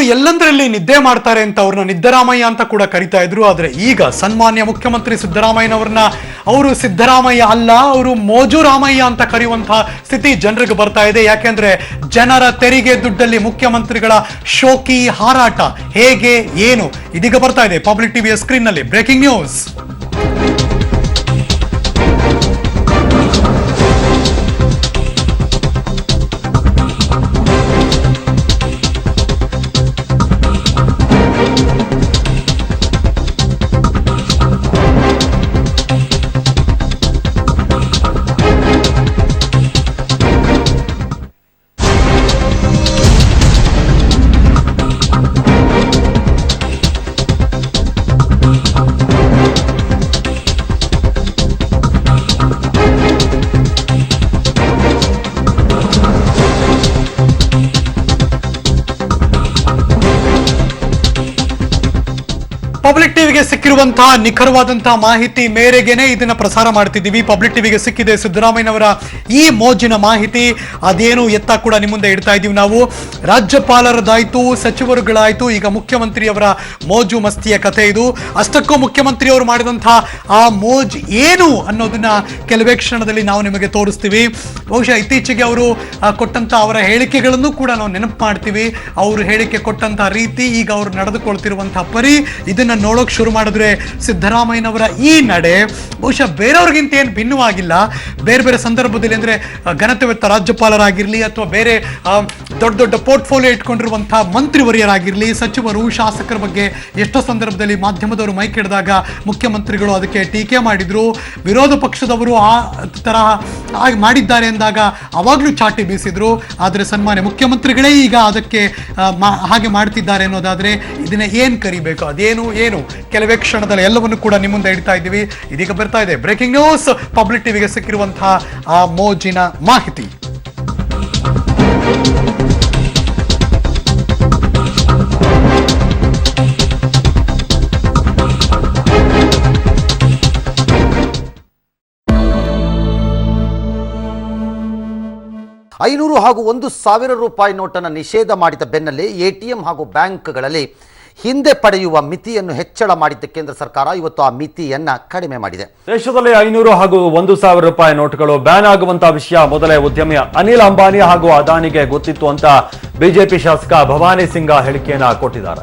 ಅವರು ಎಲ್ಲಂದ್ರಲ್ಲಿ ನಿದ್ದೆ ಮಾಡ್ತಾರೆ ಅಂತ ಅವ್ರನ್ನ ನಿದ್ದರಾಮಯ್ಯ ಅಂತ ಕೂಡ ಕರಿತಾ ಇದ್ರು. ಆದ್ರೆ ಈಗ ಸನ್ಮಾನ್ಯ ಮುಖ್ಯಮಂತ್ರಿ ಸಿದ್ದರಾಮಯ್ಯನವ್ರನ್ನ ಅವರು ಸಿದ್ದರಾಮಯ್ಯ ಅಲ್ಲ, ಅವರು ಮೋಜು ರಾಮಯ್ಯ ಅಂತ ಕರೆಯುವಂತಹ ಸ್ಥಿತಿ ಜನರಿಗೆ ಬರ್ತಾ ಇದೆ. ಯಾಕೆಂದ್ರೆ ಜನರ ತೆರಿಗೆ ದುಡ್ಡಲ್ಲಿ ಮುಖ್ಯಮಂತ್ರಿಗಳ ಶೋಕಿ ಹಾರಾಟ ಹೇಗೆ ಏನು ಇದೀಗ ಬರ್ತಾ ಇದೆ ಪಬ್ಲಿಕ್ ಟಿವಿಯ ಸ್ಕ್ರೀನ್ ನಲ್ಲಿ. Breaking news. ಪಬ್ಲಿಕ್ ಟಿವಿಗೆ ಸಿಕ್ಕಿರುವಂತಹ ನಿಖರವಾದಂತಹ ಮಾಹಿತಿ ಮೇರೆಗೆನೆ ಇದನ್ನ ಪ್ರಸಾರ ಮಾಡ್ತಿದ್ದೀವಿ. ಪಬ್ಲಿಕ್ ಟಿವಿಗೆ ಸಿಕ್ಕಿದೆ ಸಿದ್ದರಾಮಯ್ಯನವರ ಈ ಮೋಜಿನ ಮಾಹಿತಿ. ಅದೇನು ಎತ್ತ ಕೂಡ ನಿಮ್ಮ ಮುಂದೆ ಇಡ್ತಾ ಇದ್ದೀವಿ ನಾವು. ರಾಜ್ಯಪಾಲರದಾಯ್ತು, ಸಚಿವರುಗಳಾಯ್ತು, ಈಗ ಮುಖ್ಯಮಂತ್ರಿಯವರ ಮೋಜು ಮಸ್ತಿಯ ಕಥೆ ಇದು. ಅಷ್ಟಕ್ಕೂ ಮುಖ್ಯಮಂತ್ರಿಯವರು ಮಾಡಿದಂತಹ ಆ ಮೋಜ್ ಏನು ಅನ್ನೋದನ್ನ ಕೆಲವೇ ಕ್ಷಣದಲ್ಲಿ ನಾವು ನಿಮಗೆ ತೋರಿಸ್ತೀವಿ. ಬಹುಶಃ ಇತ್ತೀಚೆಗೆ ಅವರು ಕೊಟ್ಟಂತ ಅವರ ಹೇಳಿಕೆಗಳನ್ನು ಕೂಡ ನಾವು ನೆನಪು ಮಾಡ್ತೀವಿ. ಅವರು ಹೇಳಿಕೆ ಕೊಟ್ಟಂತಹ ರೀತಿ, ಈಗ ಅವರು ನಡೆದುಕೊಳ್ತಿರುವಂತಹ ಪರಿ, ಇದನ್ನ ನೋಡೋಕೆ ಶುರು ಮಾಡಿದ್ರೆ ಸಿದ್ದರಾಮಯ್ಯನವರ ಈ ನಡೆ ಬಹುಶಃ ಬೇರೆಯವ್ರಿಗಿಂತ ಏನು ಭಿನ್ನವಾಗಿಲ್ಲ. ಬೇರೆ ಬೇರೆ ಸಂದರ್ಭದಲ್ಲಿ ಅಂದ್ರೆ ಘನತೆವೆತ್ತ ರಾಜ್ಯಪಾಲರಾಗಿರ್ಲಿ ಅಥವಾ ಬೇರೆ ದೊಡ್ಡ ದೊಡ್ಡ ಪೋರ್ಟ್ಫೋಲಿಯೋ ಇಟ್ಕೊಂಡಿರುವಂತಹ ಮಂತ್ರಿವರ್ಯರಾಗಿರ್ಲಿ, ಸಚಿವರು, ಶಾಸಕರ ಬಗ್ಗೆ ಎಷ್ಟೋ ಸಂದರ್ಭದಲ್ಲಿ ಮಾಧ್ಯಮದವರು ಮೈಕ್ ಹಿಡಿದಾಗ ಮುಖ್ಯಮಂತ್ರಿಗಳು ಅದಕ್ಕೆ ಟೀಕೆ ಮಾಡಿದ್ರು. ವಿರೋಧ ಪಕ್ಷದವರು ಆ ತರಹ ಮಾಡಿದ್ದಾರೆ ಎಂದಾಗ ಅವಾಗ್ಲೂ ಚಾಟಿ ಬೀಸಿದ್ರು. ಆದರೆ ಸನ್ಮಾನ್ಯ ಮುಖ್ಯಮಂತ್ರಿಗಳೇ ಈಗ ಅದಕ್ಕೆ ಹಾಗೆ ಮಾಡ್ತಿದ್ದಾರೆ ಅನ್ನೋದಾದ್ರೆ ಇದನ್ನ ಏನ್ ಕರಿಬೇಕು, ಅದೇನು ಏನು ಕೆಲವೇ ಕ್ಷಣದಲ್ಲಿ ಎಲ್ಲವನ್ನು ಕೂಡ ನಿಮ್ಮ ಮುಂದೆ ಇಡ್ತಾ ಇದ್ದೀವಿ. ಇದೀಗ ಬರ್ತಾ ಇದೆ ಬ್ರೇಕಿಂಗ್ ನ್ಯೂಸ್. ಪಬ್ಲಿಕ್ ಟಿವಿಗೆ ಸಿಕ್ಕಿರುವಂತಹ ಆ ಮೋಜಿನ ಮಾಹಿತಿ. ₹500 ಹಾಗೂ ₹1,000 ನೋಟನ್ನು ನಿಷೇಧ ಮಾಡಿದ ಬೆನ್ನಲ್ಲೇ ಎಟಿಎಂ ಹಾಗೂ ಬ್ಯಾಂಕ್ಗಳಲ್ಲಿ ಹಿಂದೆ ಪಡೆಯುವ ಮಿತಿಯನ್ನು ಹೆಚ್ಚಳ ಮಾಡಿದ್ದ ಕೇಂದ್ರ ಸರ್ಕಾರ ಇವತ್ತು ಆ ಮಿತಿಯನ್ನ ಕಡಿಮೆ ಮಾಡಿದೆ. ದೇಶದಲ್ಲಿ ₹500 ಹಾಗೂ ₹1,000 ನೋಟುಗಳು ಬ್ಯಾನ್ ಆಗುವಂತಹ ವಿಷಯ ಮೊದಲೇ ಉದ್ಯಮಿ ಅನಿಲ್ ಅಂಬಾನಿ ಹಾಗೂ ಅದಾನಿಗೆ ಗೊತ್ತಿತ್ತು ಅಂತ ಬಿಜೆಪಿ ಶಾಸಕ ಭವಾನಿ ಸಿಂಗ್ ಹೇಳಿಕೆಯನ್ನ ಕೊಟ್ಟಿದ್ದಾರೆ.